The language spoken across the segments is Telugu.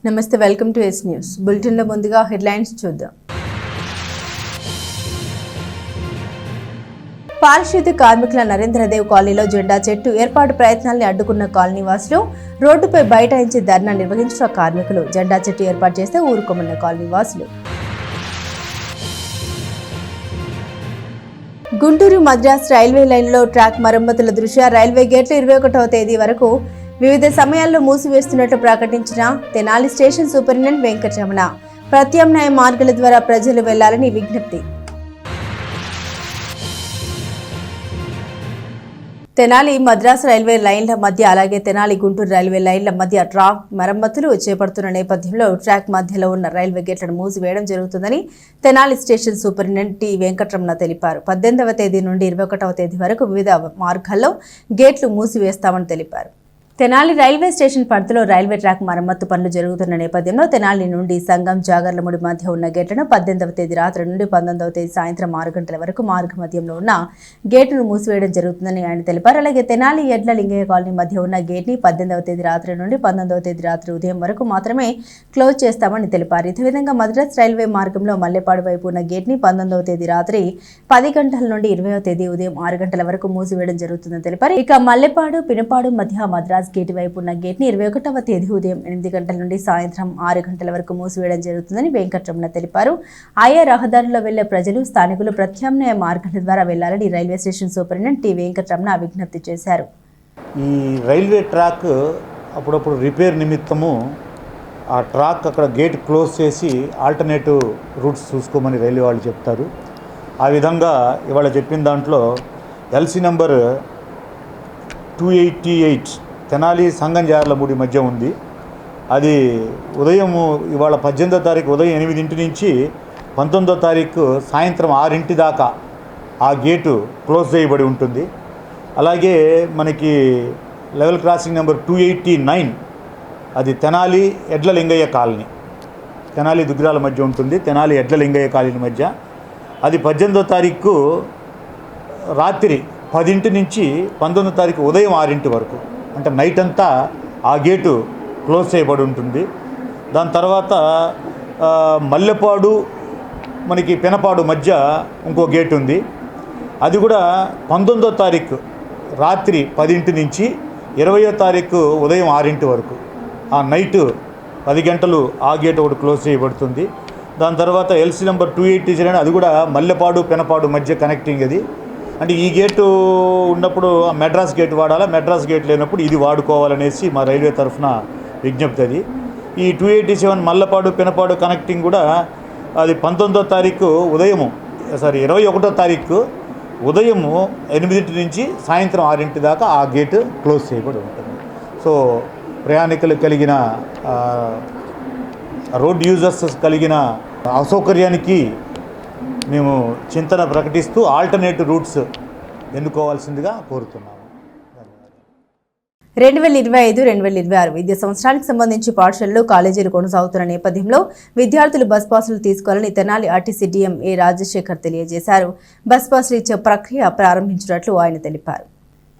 నమస్తే, welcome to yes news bulletin లో ముందుగా హెడ్లైన్స్ చూద్దాం. పారిశుద్ధ్య కార్మికుల నరేంద్రదేవ్ కాలనీలో జెండా చెట్టు ఏర్పాటు ప్రయత్నాల్ని అడ్డుకున్న కాలనీ వాసులు రోడ్డుపై బైఠాయించి ధర్నా నిర్వహించిన కార్మికులు జెండా చెట్టు ఏర్పాటు చేస్తే ఊరుకోమన్న కాలనీ వాసులు. గుంటూరు మద్రాస్ రైల్వే లైన్లో ట్రాక్ మరమ్మతుల దృష్ట్యా రైల్వే గేట్లు 21వ తేదీ వరకు వివిధ సమయాల్లో మూసివేస్తున్నట్లు ప్రకటించిన తెనాలి స్టేషన్ సూపరింటెండెంట్ వెంకటరమణ ప్రత్యామ్నాయ మార్గాల ద్వారా ప్రజలు వెళ్లాలని విజ్ఞప్తి. తెనాలి మద్రాస్ రైల్వే లైన్ల మధ్య అలాగే తెనాలి గుంటూరు రైల్వే లైన్ల మధ్య ట్రాక్ మరమ్మతులు చేపడుతున్న నేపథ్యంలో ట్రాక్ మధ్యలో ఉన్న రైల్వే గేట్లను మూసివేయడం జరుగుతుందని Tenali station superintendent T Venkataramana తెలిపారు. 18వ తేదీ నుండి 21వ తేదీ వరకు వివిధ మార్గాల్లో గేట్లు మూసివేస్తామని తెలిపారు. తెనాలి రైల్వే స్టేషన్ పరిధిలో రైల్వే ట్రాక్ మరమ్మత్తు పనులు జరుగుతున్న నేపథ్యంలో తెనాలి నుండి సంగం జాగర్లముడి మధ్య ఉన్న గేట్లను 18వ తేదీ రాత్రి నుండి 19వ తేదీ సాయంత్రం 6 గంటల వరకు మార్గ మధ్యంలో ఉన్న గేట్ను మూసివేయడం జరుగుతుందని ఆయన తెలిపారు. అలాగే తెనాలి ఎడ్ల లింగయ్య కాలనీ మధ్య ఉన్న గేట్ని 18వ తేదీ రాత్రి నుండి 19వ తేదీ రాత్రి ఉదయం వరకు మాత్రమే క్లోజ్ చేస్తామని తెలిపారు. ఇదే విధంగా మద్రాస్ రైల్వే మార్గంలో మల్లెపాడు వైపు ఉన్న గేట్ని 19వ తేదీ రాత్రి 10 గంటల నుండి 20వ తేదీ ఉదయం 6 గంటల వరకు మూసివేయడం జరుగుతుందని తెలిపారు. ఇక మల్లెపాడు పినపాడు మధ్య మద్రాస్ గేట్ వైపు ఉన్న గేట్ ని 21వ తేదీ ఉదయం 8 గంటల నుండి సాయంత్రం 6 గంటల వరకు మూసివేయడం జరుగుతుందని వెంకటరమణ తెలిపారు. ఆయా రహదారుల్లో వెళ్లే ప్రజలు స్థానికులు ప్రత్యామ్నాయ మార్గాల ద్వారా వెళ్లాలని railway station superintendent T Venkataramana విజ్ఞప్తి చేశారు. ఈ రైల్వే ట్రాక్ అప్పుడప్పుడు రిపేర్ నిమిత్తము ఆ ట్రాక్ అక్కడ గేట్ క్లోజ్ చేసి ఆల్టర్నేటివ్ రూట్స్ చూసుకోమని రైల్వే వాళ్ళు చెప్తారు. ఆ విధంగా ఇవాళ చెప్పిన దాంట్లో ఎల్సీ నెంబర్ 288 తెనాలి సంగం జార్లముడి మధ్య ఉంది. అది ఉదయం ఇవాళ 18వ తారీఖు ఉదయం 8 నుంచి 19వ తారీఖు సాయంత్రం 6 దాకా ఆ గేటు క్లోజ్ చేయబడి ఉంటుంది. అలాగే మనకి లెవెల్ క్రాసింగ్ నెంబర్ 289 అది తెనాలి ఎడ్ల లింగయ్య కాలనీ, తెనాలి దుగ్గిరాల మధ్య ఉంటుంది. తెనాలి ఎడ్ల లింగయ్య కాలనీ మధ్య అది 18వ తారీఖు రాత్రి 10 నుంచి 19వ తారీఖు ఉదయం 6 వరకు, అంటే నైట్ అంతా ఆ గేటు క్లోజ్ చేయబడి ఉంటుంది. దాని తర్వాత మల్లెపాడు మనకి పెనపాడు మధ్య ఇంకో గేట్ ఉంది. అది కూడా 19వ తారీఖు రాత్రి 10 నుంచి 20వ తారీఖు ఉదయం 6 వరకు ఆ నైట్ 10 గంటలు ఆ గేట్ ఒకటి క్లోజ్ చేయబడుతుంది. దాని తర్వాత ఎల్సీ నెంబర్ 287 అది కూడా మల్లెపాడు పెనపాడు మధ్య కనెక్టింగ్. అది అంటే ఈ గేటు ఉన్నప్పుడు మెడ్రాస్ గేట్ వాడాలా, మెడ్రాస్ గేట్ లేనప్పుడు ఇది వాడుకోవాలనేసి మా రైల్వే తరఫున విజ్ఞప్తి. అది ఈ 287 మల్లెపాడు పెనపాడు కనెక్టింగ్ కూడా అది 19వ తారీఖు ఉదయము 21వ తారీఖు ఉదయము 8 నుంచి సాయంత్రం 6 దాకా ఆ గేటు క్లోజ్ చేయబడి ఉంటుంది. సో ప్రయాణికులు కలిగిన రోడ్ యూజర్స్ కలిగిన అసౌకర్యానికి మేము చింతన ప్రకటిస్తూ ఆల్టర్నేటివ్ రూట్స్ ఎన్నుకోవాల్సిందిగా కోరుతున్నాము. 2025-2026 విద్యా సంవత్సరానికి సంబంధించి పాఠశాలలు కాలేజీలు కొనసాగుతున్న నేపథ్యంలో విద్యార్థులు బస్ పాసులు తీసుకోవాలని తెనాలి ఆర్టీసీ డీఎం ఏ రాజశేఖర్ తెలియజేశారు. బస్ పాసులు ఇచ్చే ప్రక్రియ ప్రారంభించినట్లు ఆయన తెలిపారు.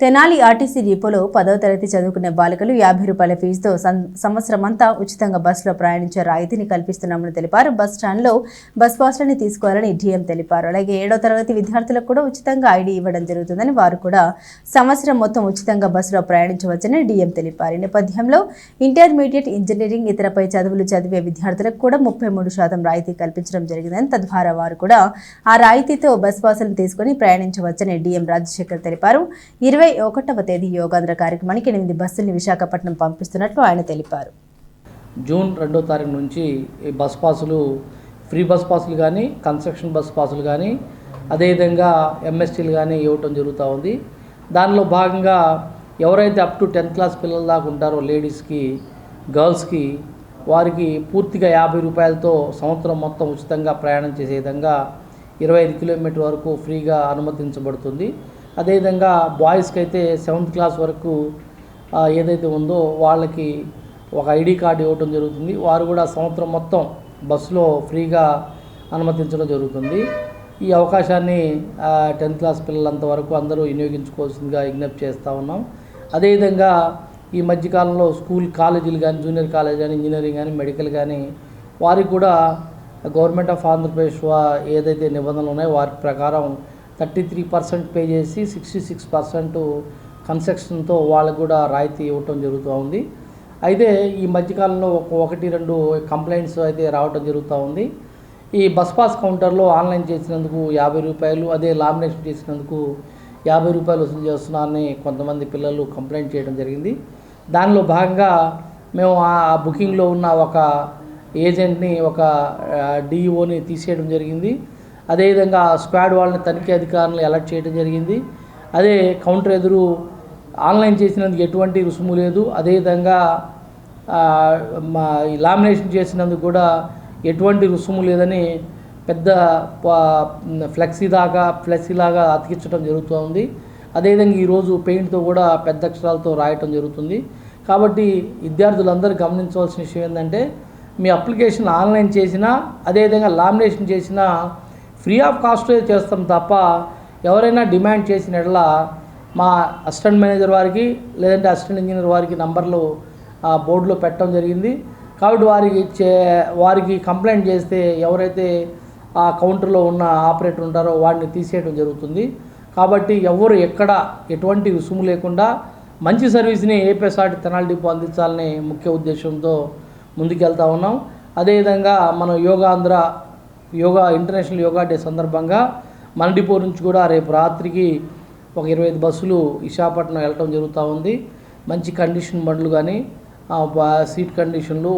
తెనాలి ఆర్టీసీ డిపోలో 10వ తరగతి చదువుకునే బాలికలు 50 రూపాయల ఫీజుతో సంవత్సరమంతా ఉచితంగా బస్సులో ప్రయాణించే రాయితీని కల్పిస్తున్నామని తెలిపారు. బస్ స్టాండ్లో బస్ పాస్లను తీసుకోవాలని డీఎం తెలిపారు. అలాగే 7వ తరగతి విద్యార్థులకు కూడా ఉచితంగా ఐడి ఇవ్వడం జరుగుతుందని, వారు కూడా సంవత్సరం మొత్తం ఉచితంగా బస్సులో ప్రయాణించవచ్చని డీఎం తెలిపారు. ఈ నేపథ్యంలో ఇంటర్మీడియట్, ఇంజనీరింగ్, ఇతరపై చదువులు చదివే విద్యార్థులకు కూడా 33% రాయితీ కల్పించడం జరిగిందని, తద్వారా వారు కూడా ఆ రాయితీతో బస్ పాసులను తీసుకుని ప్రయాణించవచ్చని డీఎం రాజశేఖర్ తెలిపారు. 21వ తేదీ యోగాంధ్ర కార్యక్రమానికి 8 బస్సుల్ని విశాఖపట్నం పంపిస్తున్నట్లు ఆయన తెలిపారు. జూన్ 2వ తారీఖు నుంచి ఈ బస్ పాసులు, ఫ్రీ బస్ పాసులు కానీ, కన్స్ట్రక్షన్ బస్ పాసులు కానీ, అదేవిధంగా ఎంఎస్టీలు కానీ ఇవ్వటం జరుగుతూ ఉంది. దానిలో భాగంగా ఎవరైతే అప్ టు 10th క్లాస్ పిల్లల దాకా ఉంటారో లేడీస్కి, గర్ల్స్కి, వారికి పూర్తిగా 50 రూపాయలతో సంవత్సరం మొత్తం ఉచితంగా ప్రయాణం చేసే విధంగా 25 కిలోమీటర్ వరకు ఫ్రీగా అనుమతించబడుతుంది. అదేవిధంగా బాయ్స్కి అయితే 7th క్లాస్ వరకు ఏదైతే ఉందో వాళ్ళకి ఒక ఐడి కార్డు ఇవ్వటం జరుగుతుంది. వారు కూడా సంవత్సరం మొత్తం బస్సులో ఫ్రీగా అనుమతించడం జరుగుతుంది. ఈ అవకాశాన్ని 10th క్లాస్ పిల్లలంత వరకు అందరూ వినియోగించుకోవాల్సిందిగా విజ్ఞప్తి చేస్తూ ఉన్నాం. అదేవిధంగా ఈ మధ్యకాలంలో స్కూల్ కాలేజీలు కానీ, జూనియర్ కాలేజ్ కానీ, ఇంజనీరింగ్ కానీ, మెడికల్ కానీ వారికి కూడా గవర్నమెంట్ ఆఫ్ ఆంధ్రప్రదేశ్ ఏదైతే నిబంధనలు ఉన్నాయో వారి ప్రకారం 33% పే చేసి 66% కన్సెషన్తో వాళ్ళకు కూడా రాయితీ ఇవ్వటం జరుగుతూ ఉంది. అయితే ఈ మధ్యకాలంలో 1-2 కంప్లైంట్స్ అయితే రావటం జరుగుతూ ఉంది. ఈ బస్ పాస్ కౌంటర్లో ఆన్లైన్ చేసినందుకు 50 రూపాయలు, అదే లామినేషన్ చేసినందుకు 50 రూపాయలు వసూలు చేస్తున్నారని కొంతమంది పిల్లలు కంప్లైంట్ చేయడం జరిగింది. దానిలో భాగంగా మేము ఆ బుకింగ్లో ఉన్న ఒక ఏజెంట్ని, ఒక డిఈఓని తీసేయడం జరిగింది. అదేవిధంగా స్క్వాడ్ వాళ్ళని తనిఖీ అధికారులను అలర్ట్ చేయడం జరిగింది. అదే కౌంటర్ ఎదురు ఆన్లైన్ చేసినందుకు ఎటువంటి రుసుము లేదు, అదేవిధంగా లామినేషన్ చేసినందుకు కూడా ఎటువంటి రుసుము లేదని పెద్ద ఫ్లెక్సీలాగా అతికించడం జరుగుతుంది. అదేవిధంగా ఈరోజు పెయింట్తో కూడా పెద్ద అక్షరాలతో రాయటం జరుగుతుంది. కాబట్టి విద్యార్థులందరూ గమనించవలసిన విషయం ఏంటంటే, మీ అప్లికేషన్ ఆన్లైన్ చేసినా, అదేవిధంగా లామినేషన్ చేసినా ఫ్రీ ఆఫ్ కాస్ట్ చేస్తాం తప్ప ఎవరైనా డిమాండ్ చేసిన ఎడల మా అసిస్టెంట్ మేనేజర్ వారికి లేదంటే అసిస్టెంట్ ఇంజనీర్ వారికి నంబర్లు బోర్డులో పెట్టడం జరిగింది. కాబట్టి వారికి కంప్లైంట్ చేస్తే ఎవరైతే ఆ కౌంటర్లో ఉన్న ఆపరేటర్ ఉంటారో వాడిని తీసేయడం జరుగుతుంది. కాబట్టి ఎవరు ఎక్కడ ఎటువంటి రుసుము లేకుండా మంచి సర్వీస్ని ఏపీఎస్ఆర్టీ తెనాలి డిపో అందించాలనే ముఖ్య ఉద్దేశంతో ముందుకెళ్తా ఉన్నాం. అదేవిధంగా మనం ఇంటర్నేషనల్ యోగా డే సందర్భంగా మన డిపో నుంచి కూడా రేపు రాత్రికి ఒక 25 బస్సులు విశాఖపట్నం వెళ్ళటం జరుగుతూ ఉంది. మంచి కండిషన్ బండ్లు కానీ, సీట్ కండిషన్లు,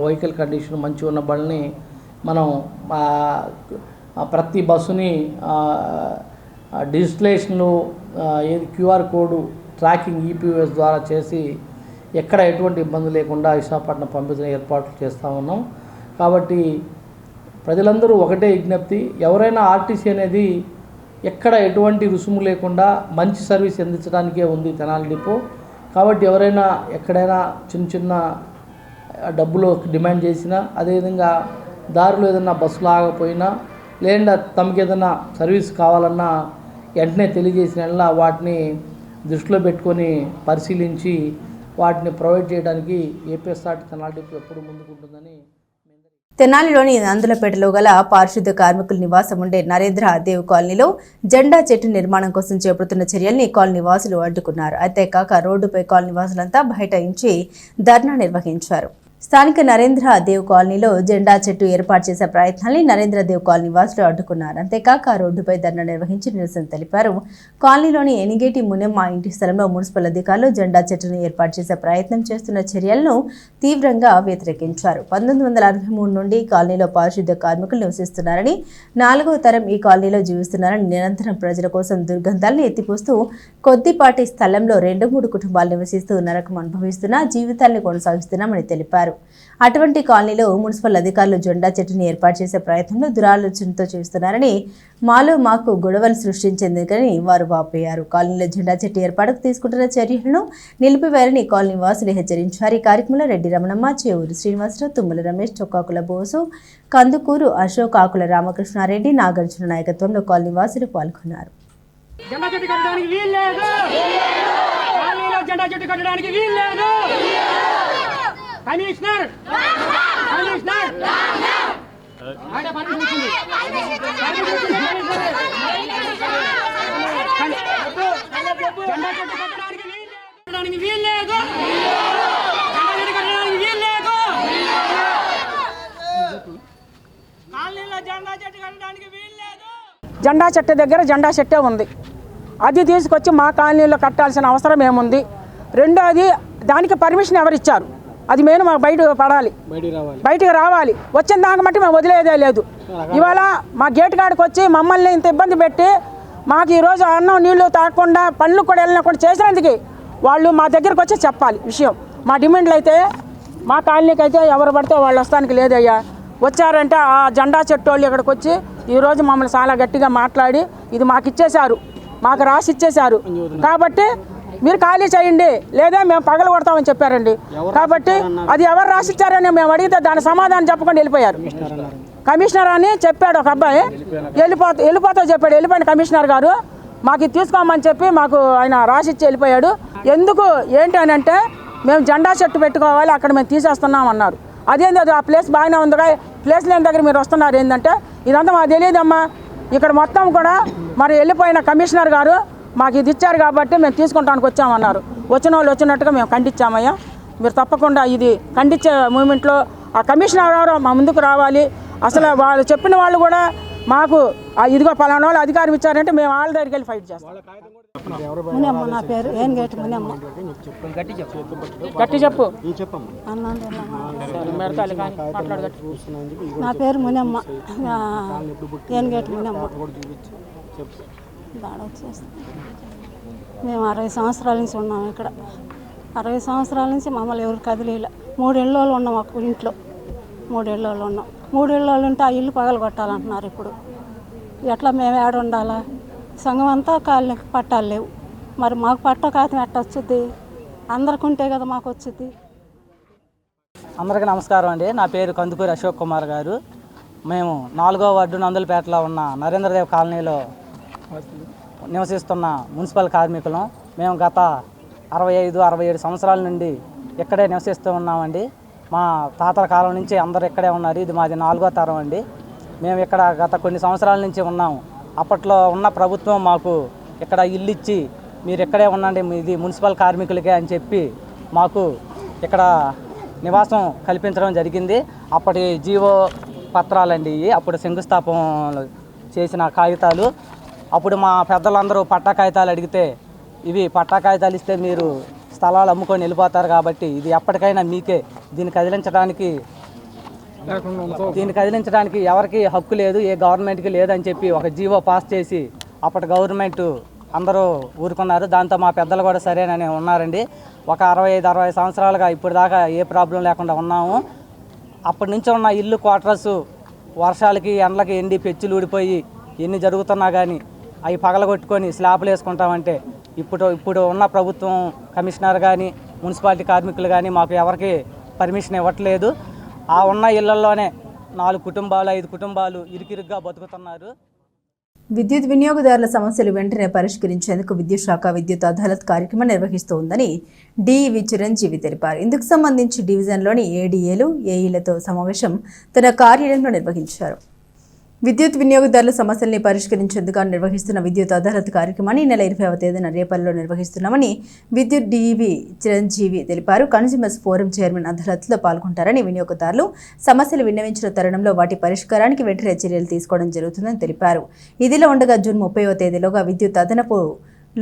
వెహికల్ కండిషన్ మంచి ఉన్న బండ్ని మనం ప్రతి బస్సుని డిజిటలైజేషన్లు, క్యూఆర్ కోడ్ ట్రాకింగ్ ఈపీఎస్ ద్వారా చేసి ఎక్కడ ఎటువంటి ఇబ్బంది లేకుండా విశాఖపట్నం పంపించిన ఏర్పాట్లు చేస్తూ ఉన్నాం. కాబట్టి ప్రజలందరూ ఒకటే విజ్ఞప్తి, ఎవరైనా ఆర్టీసీ అనేది ఎక్కడ ఎటువంటి రుసుము లేకుండా మంచి సర్వీస్ అందించడానికే ఉంది తెనాలి డిపో. కాబట్టి ఎవరైనా ఎక్కడైనా చిన్న డబ్బులు డిమాండ్ చేసినా, అదేవిధంగా దారిలో ఏదైనా బస్సులు ఆగపోయినా, లేదా తమకు ఏదైనా సర్వీస్ కావాలన్నా వెంటనే తెలియజేసిన వాటిని దృష్టిలో పెట్టుకొని పరిశీలించి వాటిని ప్రొవైడ్ చేయడానికి ఏపీఎస్ఆర్టీ తెనాలి డిపో ఎప్పుడు ముందుకుంటుందని. తెనాలిలోని నందులపేటలో గల పారిశుద్ధ కార్మికుల నివాసం ఉండే నరేంద్ర దేవ్ కాలనీలో జెండా చెట్టు నిర్మాణం కోసం చేపడుతున్న చర్యల్ని కాలనీ వాసులు అడ్డుకున్నారు. అంతేకాక రోడ్డుపై కాలనీ వాసులంతా బైఠాయించి ధర్నా నిర్వహించారు. స్థానిక నరేంద్ర దేవ్ కాలనీలో జెండా చెట్టు ఏర్పాటు చేసే ప్రయత్నాన్ని నరేంద్ర దేవ్ కాలనీ వాసులు అడ్డుకున్నారు. అంతేకాక రోడ్డుపై ధర్నా నిర్వహించి నిరసన తెలిపారు. కాలనీలోని ఎనిగేటి మునెమ్మ ఇంటి స్థలంలో మున్సిపల్ అధికారులు జెండా చెట్టును ఏర్పాటు చేసే ప్రయత్నం చేస్తున్న చర్యలను తీవ్రంగా వ్యతిరేకించారు. 1963 నుండి కాలనీలో పారిశుద్ధ కార్మికులు నివసిస్తున్నారని, 4వ తరం ఈ కాలనీలో జీవిస్తున్నారని, నిరంతరం ప్రజల కోసం దుర్గంధాలను ఎత్తిపోస్తూ కొద్దిపాటి స్థలంలో 2-3 కుటుంబాలు నివసిస్తూ నరకం అనుభవిస్తున్న జీవితాలను కొనసాగిస్తున్నామని తెలిపారు. అటువంటి కాలనీలో మున్సిపల్ అధికారులు జెండా చెట్టుని ఏర్పాటు చేసే ప్రయత్నంలో దురాలోచనతో చేస్తున్నారని, మాకు గొడవలు సృష్టించేందుకని వారు వాపోయారు. కాలనీలో జెండా చెట్టు ఏర్పాటుకు తీసుకుంటున్న చర్యలను నిలిపివేయాలని కాలనీ వాసులు హెచ్చరించారు. ఈ కార్యక్రమంలో రెడ్డి రమణమ్మ, చేవూరు శ్రీనివాసరావు, తుమ్మల రమేష్, చొక్కాకుల బోసు, కందుకూరు అశోక్, ఆకుల రామకృష్ణారెడ్డి, నాగార్జున నాయకత్వంలో కాలనీ వాసులు పాల్గొన్నారు. కమిషనర్ జెండా చెట్టు దగ్గర జెండా చెట్టే ఉంది. అది తీసుకొచ్చి మా కాలనీలో కట్టాల్సిన అవసరం ఏముంది? రెండోది, దానికి పర్మిషన్ ఎవరిచ్చారు? అది మేము మాకు బయటికి రావాలి. వచ్చిన దానికి మట్టి మేము వదిలేదే లేదు. ఇవాళ మా గేటు కాడికి వచ్చి మమ్మల్ని ఇంత ఇబ్బంది పెట్టి మాకు ఈరోజు అన్నం నీళ్లు తాగకుండా పనులు కూడా వెళ్ళినకుండా చేసినందుకు వాళ్ళు మా దగ్గరకు వచ్చి చెప్పాలి విషయం. మా డిమాండ్లు అయితే మా కాలనీకి అయితే ఎవరు పడితే వాళ్ళు వస్తానికి లేదయ్యా. వచ్చారంటే ఆ జెండా చెట్టు వాళ్ళు ఇక్కడికి వచ్చి ఈరోజు మమ్మల్ని చాలా గట్టిగా మాట్లాడి ఇది మాకు ఇచ్చేశారు, మాకు రాసి ఇచ్చేశారు, కాబట్టి మీరు ఖాళీ చేయండి లేదా మేము పగల కొడతామని చెప్పారండి. కాబట్టి అది ఎవరు రాసిచ్చారని మేము అడిగితే దాని సమాధానం చెప్పకుండా వెళ్ళిపోయారు. కమిషనర్ అని చెప్పాడు ఒక అబ్బాయి, వెళ్ళిపోతా చెప్పాడు. వెళ్ళిపోయిన కమిషనర్ గారు మాకు ఇది తీసుకోమని చెప్పి మాకు ఆయన రాసిచ్చి వెళ్ళిపోయాడు. ఎందుకు ఏంటి అని అంటే మేము జెండా చెట్టు పెట్టుకోవాలి, అక్కడ మేము తీసేస్తున్నాం అన్నారు. అదేంది అది ఆ ప్లేస్ బాగానే ఉందిగా, ప్లేస్ లేని దగ్గర మీరు వస్తున్నారు ఏంటంటే ఇదంతా మాకు తెలియదమ్మా. ఇక్కడ మొత్తం కూడా మరి వెళ్ళిపోయిన కమిషనర్ గారు మాకు ఇది ఇచ్చారు కాబట్టి మేము తీసుకుంటానికి వచ్చామన్నారు. వచ్చిన వాళ్ళు వచ్చినట్టుగా మేము ఖండించామయ్యా. మీరు తప్పకుండా ఇది ఖండించే మూమెంట్లో ఆ కమిషనర్ గారు మా ముందుకు రావాలి. అసలు వాళ్ళు చెప్పిన వాళ్ళు కూడా మాకు ఇదిగో పలానా వాళ్ళు అధికారం ఇచ్చారంటే మేము వాళ్ళ దగ్గరికి వెళ్ళి ఫైట్ చేస్తాం. మునియమ్మ నా పేరు ఏం గేట్ మునియమ్మ. గట్టి చెప్పు. నా పేరు మునియమ్మ, ఏం గేట్ మునియమ్మ. మేము 60 సంవత్సరాల నుంచి ఉన్నాము ఇక్కడ. 60 సంవత్సరాల నుంచి మమ్మల్ని ఎవరు కదిలేలా. 3 ఇళ్ళు ఉన్నాం ఒక ఇంట్లో, 3 ఇళ్ళు ఉన్నాం. 3 ఇళ్ళు ఉంటే ఆ ఇల్లు పగలు కొట్టాలంటున్నారు. ఇప్పుడు ఎట్లా మేము ఏడ ఉండాలా? సంఘం అంతా కాళ్ళకి పట్టాలు లేవు. మరి మాకు పట్ట కాతం ఎట్ట వచ్చుద్ది? అందరికి ఉంటే కదా మాకు వచ్చుద్ది. అందరికీ నమస్కారం అండి. నా పేరు కందుకూరి అశోక్ కుమార్ గారు. మేము 4వ వార్డు నందులపేటలో ఉన్న నరేంద్రదేవ్ కాలనీలో నివసిస్తున్న మున్సిపల్ కార్మికులం. మేము గత 65-67 సంవత్సరాల నుండి ఇక్కడే నివసిస్తూ ఉన్నామండి. మా తాతల కాలం నుంచి అందరూ ఇక్కడే ఉన్నారు. ఇది మాది 4వ తరం అండి. మేము ఇక్కడ గత కొన్ని సంవత్సరాల నుంచి ఉన్నాము. అప్పట్లో ఉన్న ప్రభుత్వం మాకు ఇక్కడ ఇల్లు ఇచ్చి మీరు ఇక్కడే ఉండండి, ఇది మున్సిపల్ కార్మికులకే అని చెప్పి మాకు ఇక్కడ నివాసం కల్పించడం జరిగింది. అప్పటి జీవో పత్రాలండి ఇవి, అప్పుడు శంకుస్థాపన చేసిన కాగితాలు. అప్పుడు మా పెద్దలందరూ పట్టా కాగితాలు అడిగితే ఇవి పట్టా కాగితాలు ఇస్తే మీరు స్థలాలు అమ్ముకొని వెళ్ళిపోతారు కాబట్టి ఇది ఎప్పటికైనా మీకే, దీన్ని కదిలించడానికి ఎవరికి హక్కు లేదు, ఏ గవర్నమెంట్కి లేదని చెప్పి ఒక జీవో పాస్ చేసి అప్పటి గవర్నమెంట్ అందరూ ఊరుకున్నారు. దాంతో మా పెద్దలు కూడా సరేనని ఉన్నారండి. ఒక 65-60 సంవత్సరాలుగా ఇప్పుడు దాకా ఏ ప్రాబ్లం లేకుండా ఉన్నాము. అప్పటి నుంచి ఉన్న ఇల్లు క్వార్టర్స్ వర్షాలకి ఎండలకి ఎండి పెచ్చులు ఊడిపోయి ఎన్ని జరుగుతున్నా కానీ అవి పగలగొట్టుకొని స్లాబ్లు వేసుకుంటామంటే ఇప్పుడు ఉన్న ప్రభుత్వం కమిషనర్ కానీ మున్సిపాలిటీ కార్మికులు కానీ మాకు ఎవరికి పర్మిషన్ ఇవ్వట్లేదు. ఆ ఉన్న ఇళ్లలోనే 4 కుటుంబాలు 5 కుటుంబాలు ఇరుకిరుగ్గా బతుకుతున్నారు. విద్యుత్ వినియోగదారుల సమస్యలు వెంటనే పరిష్కరించేందుకు విద్యుత్ శాఖ విద్యుత్ అదాలత్ కార్యక్రమం నిర్వహిస్తోందని డిఈవి చిరంజీవి తెలిపారు. ఇందుకు సంబంధించి డివిజన్లోని ఏడీఏలు ఏఈలతో సమావేశం తన కార్యాలయంలో నిర్వహించారు. విద్యుత్ వినియోగదారుల సమస్యల్ని పరిష్కరించేందుకు నిర్వహిస్తున్న విద్యుత్ అదాలత్ కార్యక్రమాన్ని ఈ నెల 20వ తేదీన రేపల్లిలో నిర్వహిస్తున్నామని విద్యుత్ డిఈవి చిరంజీవి తెలిపారు. కన్స్యూమర్స్ ఫోరం చైర్మన్ అదాలత్లో పాల్గొంటారని, వినియోగదారులు సమస్యలు విన్నవించిన తరుణంలో వాటి పరిష్కారానికి వెంటనే చర్యలు తీసుకోవడం జరుగుతుందని తెలిపారు. ఇదిలో ఉండగా జూన్ 30వ తేదీలోగా విద్యుత్ అదనపు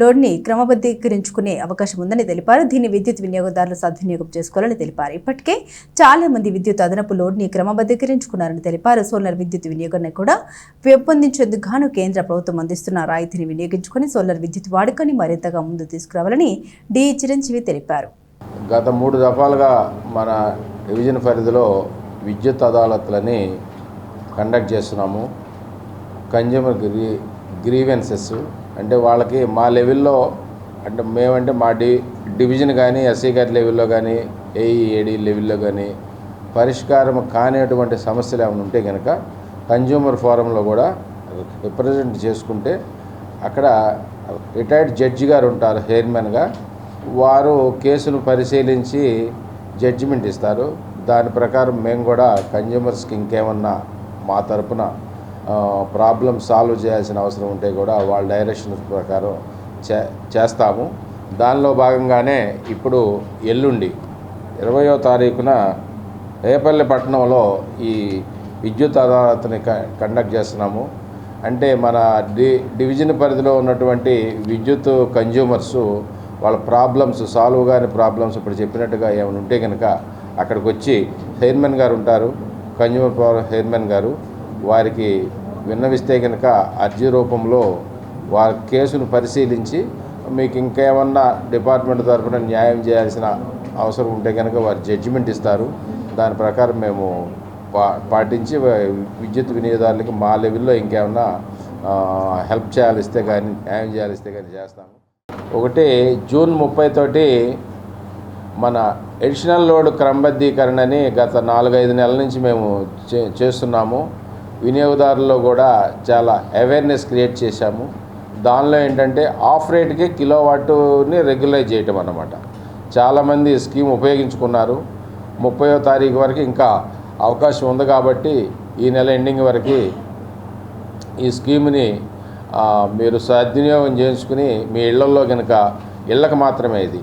లోడ్ని క్రమబద్ధీకరించుకునే అవకాశం ఉందని తెలిపారు. దీన్ని విద్యుత్ వినియోగదారులు సద్వినియోగం చేసుకోవాలని తెలిపారు. ఇప్పటికే చాలా మంది విద్యుత్ అదనపు లోడ్ని క్రమబద్ధీకరించుకున్నారని తెలిపారు. సోలార్ విద్యుత్ వినియోగాన్ని కూడా పెంపొందించేందుకు గాను కేంద్ర ప్రభుత్వం అందిస్తున్న రాయితీని వినియోగించుకుని సోలార్ విద్యుత్ వాడకాన్ని మరింతగా ముందు తీసుకురావాలని డి చిరంజీవి తెలిపారు. గత 3 దఫాలుగా మన డివిజన్ పరిధిలో విద్యుత్ అదాలత్లని కండక్ట్ చేస్తున్నాము. కన్జ్యూమర్ గ్రీవెన్సెస్ అంటే వాళ్ళకి మా లెవెల్లో అంటే మేమంటే మా డివిజన్ కానీ ఎస్సీ గారి లెవెల్లో కానీ ఏఈఏడి లెవెల్లో కానీ పరిష్కారం కానిటువంటి సమస్యలు ఏమైనా ఉంటే కనుక కన్జ్యూమర్ ఫోరంలో కూడా రిప్రజెంట్ చేసుకుంటే అక్కడ రిటైర్డ్ జడ్జి గారు ఉంటారు చైర్మన్గా, వారు కేసును పరిశీలించి జడ్జిమెంట్ ఇస్తారు. దాని ప్రకారం మేము కూడా కన్జ్యూమర్స్కి ఇంకేమన్నా మా తరపున ప్రాబ్లం సాల్వ్ చేయాల్సిన అవసరం ఉంటే కూడా వాళ్ళ డైరెక్షన్ ప్రకారం చేస్తాము. దానిలో భాగంగానే ఇప్పుడు ఎల్లుండి 20వ తారీఖున రేపల్లి పట్టణంలో ఈ విద్యుత్ అదాలత్ని కండక్ట్ చేస్తున్నాము. అంటే మన డివిజన్ పరిధిలో ఉన్నటువంటి విద్యుత్ కన్జ్యూమర్స్ వాళ్ళ ప్రాబ్లమ్స్ సాల్వ్ కాని ప్రాబ్లమ్స్ ఇప్పుడు చెప్పినట్టుగా ఏమైనా ఉంటే కనుక అక్కడికి వచ్చి చైర్మన్ గారు ఉంటారు, కన్జ్యూమర్ పవర్ చైర్మన్ గారు, వారికి విన్నవిస్తే కనుక అర్జీ రూపంలో వారి కేసును పరిశీలించి మీకు ఇంకేమన్నా డిపార్ట్మెంట్ తరఫున న్యాయం చేయాల్సిన అవసరం ఉంటే కనుక వారు జడ్జిమెంట్ ఇస్తారు. దాని ప్రకారం మేము పాటించి విద్యుత్ వినియోగదారులకి మా లెవెల్లో ఇంకేమన్నా హెల్ప్ చేయాలిస్తే కానీ న్యాయం చేయాలిస్తే కానీ చేస్తాము. ఒకటి జూన్ 30 తోటి మన ఎడిషనల్ లోడ్ క్రమబద్ధీకరణని గత 4-5 నెలల నుంచి మేము చేస్తున్నాము. వినియోగదారుల్లో కూడా చాలా అవేర్నెస్ క్రియేట్ చేశాము. దానిలో ఏంటంటే ఆఫ్ రేట్కి కిలోవాట్ని రెగ్యులైజ్ చేయటం అన్నమాట. చాలామంది స్కీమ్ ఉపయోగించుకున్నారు. 30వ తారీఖు వరకు ఇంకా అవకాశం ఉంది కాబట్టి ఈ నెల ఎండింగ్ వరకు ఈ స్కీమ్ని మీరు సద్వినియోగం చేసుకుని మీ ఇళ్లలో కనుక ఇళ్ళకి మాత్రమే ఇది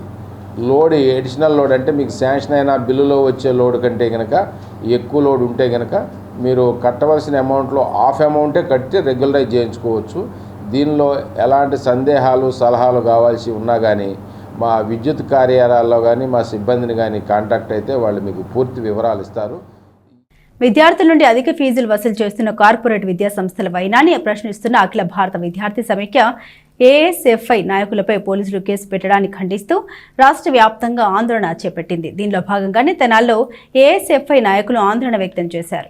లోడ్ ఎడిషనల్ లోడ్ అంటే మీకు శాంక్షన్ అయిన బిల్లులో వచ్చే లోడ్ కంటే కనుక ఎక్కువ లోడ్ ఉంటే కనుక మీరు కట్టవలసిన అమౌంట్లో హాఫ్ అమౌంటే కట్టి రెగ్యులరైజ్ చేయించుకోవచ్చు. దీనిలో ఎలాంటి సందేహాలు సలహాలు కావాల్సి ఉన్నా కానీ మా విద్యుత్ కార్యాలయాల్లో కానీ మా సిబ్బందిని కానీ కాంటాక్ట్ అయితే వాళ్ళు మీకు పూర్తి వివరాలు ఇస్తారు. విద్యార్థుల నుండి అధిక ఫీజులు వసూలు చేస్తున్న కార్పొరేట్ విద్యా సంస్థల వైనాన్ని ప్రశ్నిస్తున్న అఖిల భారత విద్యార్థి సమైక్య ఏఎస్ఎఫ్ఐ నాయకులపై పోలీసులు కేసు పెట్టడాన్ని ఖండిస్తూ రాష్ట్ర వ్యాప్తంగా ఆందోళన చేపట్టింది. దీనిలో భాగంగానే తెనాల్లో ఏఎస్ఎఫ్ఐ నాయకులు ఆందోళన వ్యక్తం చేశారు.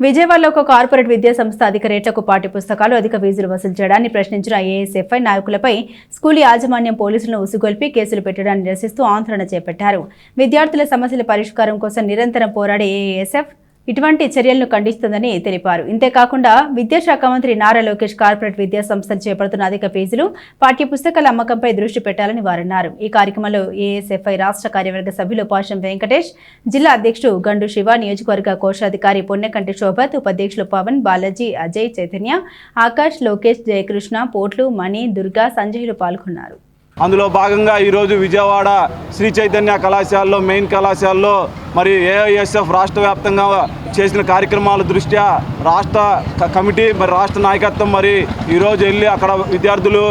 విజయవాడలో ఒక కార్పొరేట్ విద్యా సంస్థ అధిక రేట్లకు పాఠ్య పుస్తకాలు అధిక ఫీజులు వసూలు చేయడాన్ని ప్రశ్నించిన ఏఎస్ఎఫ్ఐ నాయకులపై స్కూల్ యాజమాన్యం పోలీసులను ఉసుగొల్పి కేసులు పెట్టడాన్ని నిరసిస్తూ ఆందోళన చేపట్టారు. విద్యార్థుల సమస్యల పరిష్కారం కోసం నిరంతరం పోరాడే ఏఎస్ఎఫ్ ఇటువంటి చర్యలను ఖండిస్తుందని తెలిపారు. ఇంతేకాకుండా విద్యాశాఖ మంత్రి నారా లోకేష్ కార్పొరేట్ విద్యా సంస్థలు చేపడుతున్న అధిక ఫీజులు పాఠ్య పుస్తకాల అమ్మకంపై దృష్టి పెట్టాలని వారన్నారు. ఈ కార్యక్రమంలో ఏఎస్ఎఫ్ఐ రాష్ట్ర కార్యవర్గ సభ్యులు పాషం వెంకటేష్, జిల్లా అధ్యక్షుడు గండు శివ, నియోజకవర్గ కోశాధికారి పొన్నెకంటి శోభత్, ఉపాధ్యక్షులు పవన్, బాలాజీ, అజయ్, చైతన్య, ఆకాష్, లోకేష్, జయకృష్ణ, పోట్లు, మణి, దుర్గా, సంజయ్లు పాల్గొన్నారు. అందులో భాగంగా ఈరోజు విజయవాడ శ్రీ చైతన్య కళాశాలలో మెయిన్ కళాశాలలో మరి ఏఐఎస్ఎఫ్ రాష్ట్ర వ్యాప్తంగా చేసిన కార్యక్రమాల దృష్ట్యా రాష్ట్ర కమిటీ మరి రాష్ట్ర నాయకత్వం మరి ఈరోజు వెళ్ళి అక్కడ విద్యార్థులు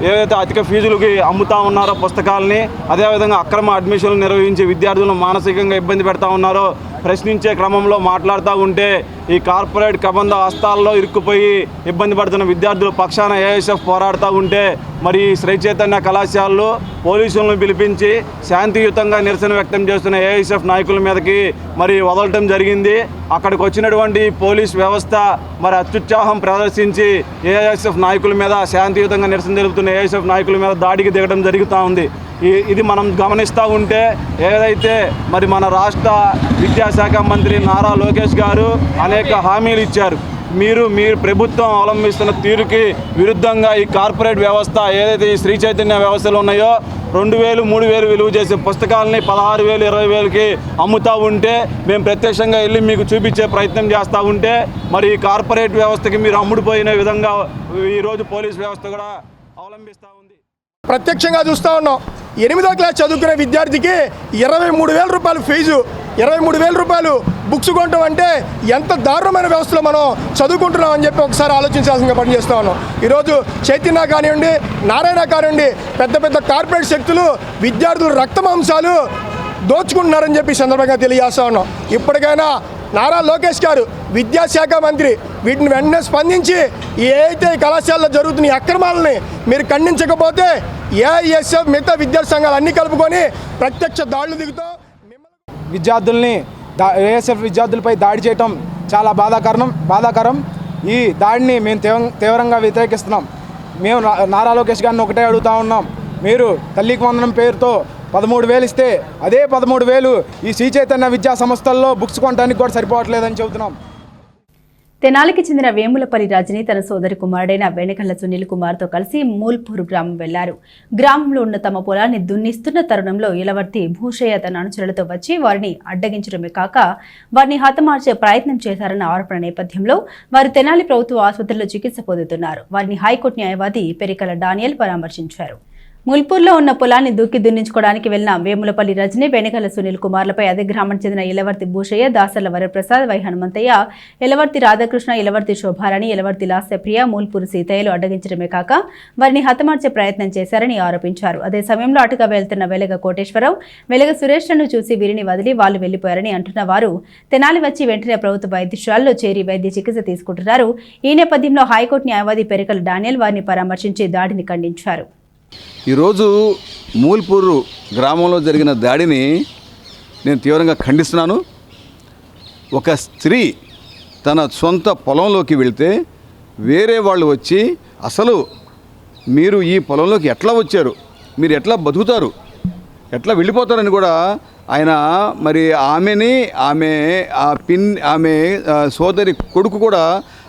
ఏదైతే అధిక ఫీజులకి అమ్ముతా ఉన్నారో పుస్తకాలని, అదేవిధంగా అక్రమ అడ్మిషన్లు నిర్వహించి విద్యార్థులను మానసికంగా ఇబ్బంది పెడతా ఉన్నారో ప్రశ్నించే క్రమంలో మాట్లాడుతూ ఉంటే ఈ కార్పొరేట్ కబంధ హస్తాల్లో ఇరుక్కుపోయి ఇబ్బంది పడుతున్న విద్యార్థుల పక్షాన ఏఎస్ఎఫ్ పోరాడుతూ ఉంటే మరి శ్రీ చైతన్య కళాశాలలో పోలీసులను పిలిపించి శాంతియుతంగా నిరసన వ్యక్తం చేస్తున్న ఏఎస్ఎఫ్ నాయకుల మీదకి మరి వదలటం జరిగింది. అక్కడికి వచ్చినటువంటి పోలీస్ వ్యవస్థ మరి అత్యుత్సాహం ప్రదర్శించి ఏఎస్ఎఫ్ నాయకుల మీద శాంతియుతంగా నిరసన తెలుపుతున్న ఏఎస్ఎఫ్ నాయకుల మీద దాడికి దిగడం జరుగుతూ ఉంది. ఇది మనం గమనిస్తూ ఉంటే ఏదైతే మరి మన రాష్ట్ర విద్యాశాఖ మంత్రి నారా లోకేష్ గారు అనేక హామీలు ఇచ్చారు. మీరు ప్రభుత్వం అవలంబిస్తున్న తీరుకి విరుద్ధంగా ఈ కార్పొరేట్ వ్యవస్థ ఏదైతే ఈ శ్రీ చైతన్య వ్యవస్థలు ఉన్నాయో 2000, 3000 విలువ చేసే పుస్తకాలని 16,000, 20,000కి అమ్ముతూ ఉంటే మేము ప్రత్యక్షంగా వెళ్ళి మీకు చూపించే ప్రయత్నం చేస్తూ ఉంటే మరి ఈ కార్పొరేట్ వ్యవస్థకి మీరు అమ్ముడుపోయిన విధంగా ఈరోజు పోలీస్ వ్యవస్థ కూడా అవలంబిస్తూ ఉంది. ప్రత్యక్షంగా చూస్తూ ఉన్నాం. 8వ క్లాస్ చదువుకునే విద్యార్థికి 23,000 రూపాయలు ఫీజు, 23,000 రూపాయలు బుక్స్ కొనటం అంటే ఎంత దారుణమైన వ్యవస్థలో మనం చదువుకుంటున్నాం అని చెప్పి ఒకసారి ఆలోచించాల్సిందిగా పనిచేస్తూ ఉన్నాం. ఈరోజు చైతన్య కానివ్వండి, నారాయణ కానివ్వండి, పెద్ద పెద్ద కార్పొరేట్ శక్తులు విద్యార్థుల రక్తమాంసాలు దోచుకుంటున్నారని చెప్పి సందర్భంగా తెలియజేస్తూ ఉన్నాం. ఇప్పటికైనా నారా లోకేష్ గారు విద్యాశాఖ మంత్రి వీటిని వెంటనే స్పందించి ఏదైతే కళాశాలలో జరుగుతున్న ఈ అక్రమాలని మీరు ఖండించకపోతే ఏఐఎస్ఎఫ్ మిగతా విద్యార్థి సంఘాలు అన్ని కలుపుకొని ప్రత్యక్ష దాడులు దిగుతాం. విద్యార్థుల్ని ఏఎస్ఎఫ్ విద్యార్థులపై దాడి చేయటం చాలా బాధాకరం. ఈ దాడిని మేము తీవ్రంగా వ్యతిరేకిస్తున్నాం. మేము నారా లోకేష్ గారిని ఒకటే అడుగుతా ఉన్నాం, మీరు తల్లికి వందనం పేరుతో 13,000 ఇస్తే అదే 13,000 ఈ శ్రీ చైతన్య విద్యా సంస్థల్లో బుక్స్ కొనడానికి కూడా సరిపోవట్లేదని చెబుతున్నాం. తెనాలికి చెందిన వేములపల్లి రజని తన సోదరి కుమారుడైన వెనకల్ల సునీల్ కుమార్తో కలిసి మూల్పూర్ గ్రామం వెళ్లారు. గ్రామంలో ఉన్న తమ పొలాన్ని దున్నిస్తున్న తరుణంలో ఇలవర్తి భూషయ్య తన అనుచరులతో వచ్చి వారిని అడ్డగించడమే కాక వారిని హతమార్చే ప్రయత్నం చేశారన్న ఆరోపణ నేపథ్యంలో వారు తెనాలి ప్రభుత్వ ఆసుపత్రిలో చికిత్స పొందుతున్నారు. వారిని హైకోర్టు న్యాయవాది పెరికల డానియల్ పరామర్శించారు. ముల్పూర్లో ఉన్న పొలాన్ని దున్నించుకోవడానికి వెళ్లిన వేములపల్లి రజని, వెనకల సునీల్ కుమార్లపై అదే గ్రామానికి చెందిన ఇలవర్తి భూషయ్య, దాసర్ల వరప్రసాద్, వై హనుమంతయ్య, ఇలవర్తి రాధాకృష్ణ, ఇలవర్తి శోభారాణి, ఇలవర్తి లాస్యప్రియ, మూల్పూరు సీతయ్యలు అడ్డగించడమే కాక వారిని హతమార్చే ప్రయత్నం చేశారని ఆరోపించారు. అదే సమయంలో అటుగా వెళ్తున్న వెలగ కోటేశ్వరరావు, వెలగ సురేష్లను చూసి వీరిని వదిలి వాళ్లు వెళ్లిపోయారని అంటున్న వారు తెనాలి వచ్చి వెంటనే ప్రభుత్వ వైద్యశాలలో చేరి వైద్య చికిత్స తీసుకుంటున్నారు. ఈ నేపథ్యంలో హైకోర్టు న్యాయవాది పెరికల డానియల్ వారిని పరామర్శించి దాడిని ఖండించారు. ఈరోజు మూల్పూరు గ్రామంలో జరిగిన దాడిని నేను తీవ్రంగా ఖండిస్తున్నాను. ఒక స్త్రీ తన సొంత పొలంలోకి వెళ్తే వేరే వాళ్ళు వచ్చి అసలు మీరు ఈ పొలంలోకి ఎట్లా వచ్చారు, మీరు ఎట్లా బతుకుతారు, ఎట్లా వెళ్ళిపోతారని కూడా ఆయన మరి ఆమె సోదరి కొడుకు కూడా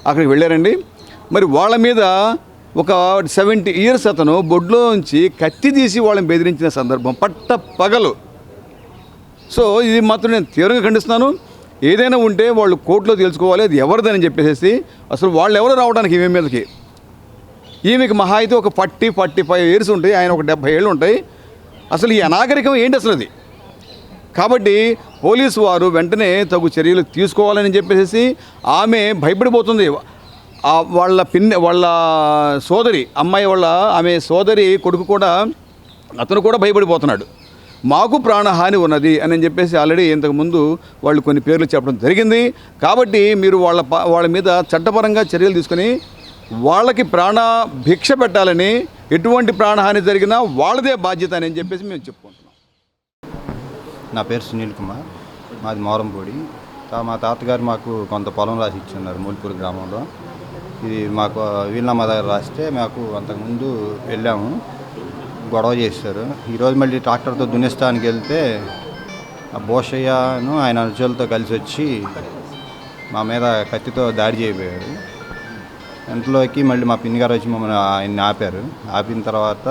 అక్కడికి వెళ్ళారండి. మరి వాళ్ళ మీద ఒక 70 years అతను బొడ్లోంచి కత్తి తీసి వాళ్ళని బెదిరించిన సందర్భం పట్ట పగలు. సో ఇది మాత్రం నేను తీవ్రంగా ఖండిస్తున్నాను. ఏదైనా ఉంటే వాళ్ళు కోర్టులో తెలుసుకోవాలి అది ఎవరిదని చెప్పేసి. అసలు వాళ్ళు ఎవరు రావడానికి ఈమె మీదకి? ఈమెకి మహా అయితే ఒక 45 years ఉంటాయి, ఆయన ఒక 70 ఏళ్ళు ఉంటాయి. అసలు ఈ అనాగరికం ఏంటి అసలు అది? కాబట్టి పోలీసు వారు వెంటనే తగు చర్యలు తీసుకోవాలని చెప్పేసి ఆమె భయపడిపోతుంది. వాళ్ళ సోదరి అమ్మాయి ఆమె సోదరి కొడుకు కూడా అతను కూడా భయపడిపోతున్నాడు. మాకు ప్రాణహాని ఉన్నది అని చెప్పేసి ఆల్రెడీ ఇంతకుముందు వాళ్ళు కొన్ని పేర్లు చెప్పడం జరిగింది. కాబట్టి మీరు వాళ్ళ మీద చట్టపరంగా చర్యలు తీసుకొని వాళ్ళకి భిక్ష పెట్టాలని, ఎటువంటి ప్రాణహాని జరిగినా వాళ్ళదే బాధ్యత అని చెప్పేసి మేము చెప్పుకుంటున్నాం. నా పేరు సునీల్ కుమార్, మాది మోరంపూడి. మా తాతగారు మాకు కొంత పొలం రాసి ఇచ్చున్నారు మూల్పూర్ గ్రామంలో. ఇది మాకు వీళ్ళమ్మ దగ్గర రాస్తే మాకు అంతకుముందు వెళ్ళాము, గొడవ చేశారు. ఈరోజు మళ్ళీ ట్రాక్టర్తో దున్నిస్తానికి వెళ్తే ఆ బోషయ్యను ఆయన అనుచరులతో కలిసి వచ్చి మా మీద కత్తితో దాడి చేయబోయారు. ఎంతలోకి మళ్ళీ మా పిన్ని గారు వచ్చి మమ్మల్ని ఆయన్ని ఆపారు. ఆపిన తర్వాత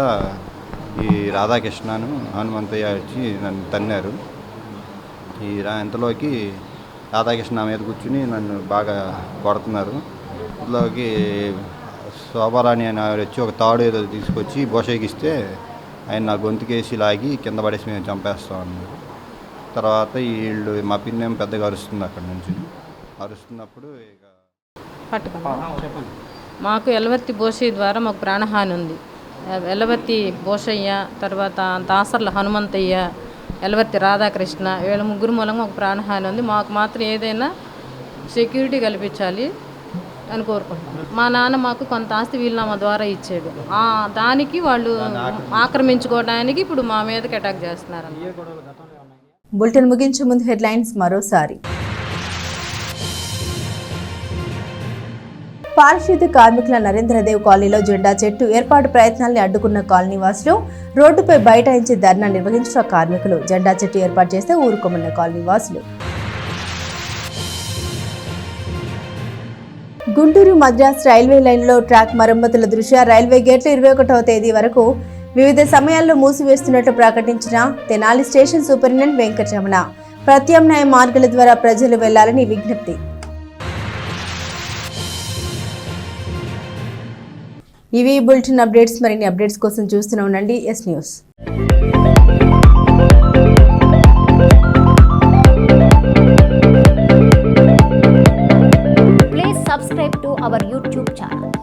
ఈ రాధాకృష్ణను హనుమంతయ్య వచ్చి నన్ను తన్నారు. ఎంతలోకి రాధాకృష్ణ మీద కూర్చుని నన్ను బాగా కొడుతున్నారు. ఇంతలోకి శోభారాణి అని వచ్చి ఒక తాడు ఏదో తీసుకొచ్చి బోషయ్యకి ఇస్తే ఆయన నా గొంతుకేసి లాగి కింద పడేసి మేము చంపేస్తాం అన్నారు. తర్వాత వీళ్ళు మా పిన్నేం పెద్దగా అరుస్తుంది. అక్కడి నుంచి అరుస్తున్నప్పుడు ఇక మాకు ఎలవర్తి బోషయ్య ద్వారా మాకు ప్రాణహాని ఉంది. ఎలవర్తి బోషయ్య, తర్వాత దాసర్ల హనుమంతయ్య, ఎలవర్తి రాధాకృష్ణ, వీళ్ళ ముగ్గురు మూలంగా మాకు ప్రాణహాని ఉంది. మాకు మాత్రం ఏదైనా సెక్యూరిటీ కల్పించాలి అని కోరుకుంటున్నాం. మా నాన్న మాకు కొంత ఆస్తి వీలునామా ద్వారా ఇచ్చాడు. దానికి వాళ్ళు ఆక్రమించుకోవడానికి ఇప్పుడు మా మీదకి అటాక్ చేస్తున్నారు. బులెటిన్ ముగించే ముందు హెడ్లైన్స్ మరోసారి. పారిశుద్ధ్య కార్మికుల నరేంద్రదేవ్ కాలనీలో జెండా చెట్టు ఏర్పాటు ప్రయత్నాల్ని అడ్డుకున్న కాలనీ వాసులు, రోడ్డుపై బైఠాయించి ధర్నా నిర్వహించిన కార్మికులు, జెండా చెట్టు ఏర్పాటు చేస్తే ఊరుకోమన్న కాలనీ వాసులు. గుంటూరు మద్రాస్ రైల్వే లైన్లో ట్రాక్ మరమ్మతుల దృష్ట్యా రైల్వే గేట్లు 21వ తేదీ వరకు వివిధ సమయాల్లో మూసివేస్తున్నట్లు ప్రకటించిన తెనాలి స్టేషన్ సూపరింటెండెంట్ వెంకటరమణ. ప్రత్యామ్నాయ మార్గాల ద్వారా ప్రజలు వెళ్లాలని విజ్ఞప్తి. ఇవి బులెటిన్ అప్డేట్స్. మరిన్ని అప్డేట్స్ కోసం చూస్తూనే ఉండండి yes news. Please subscribe to our YouTube channel.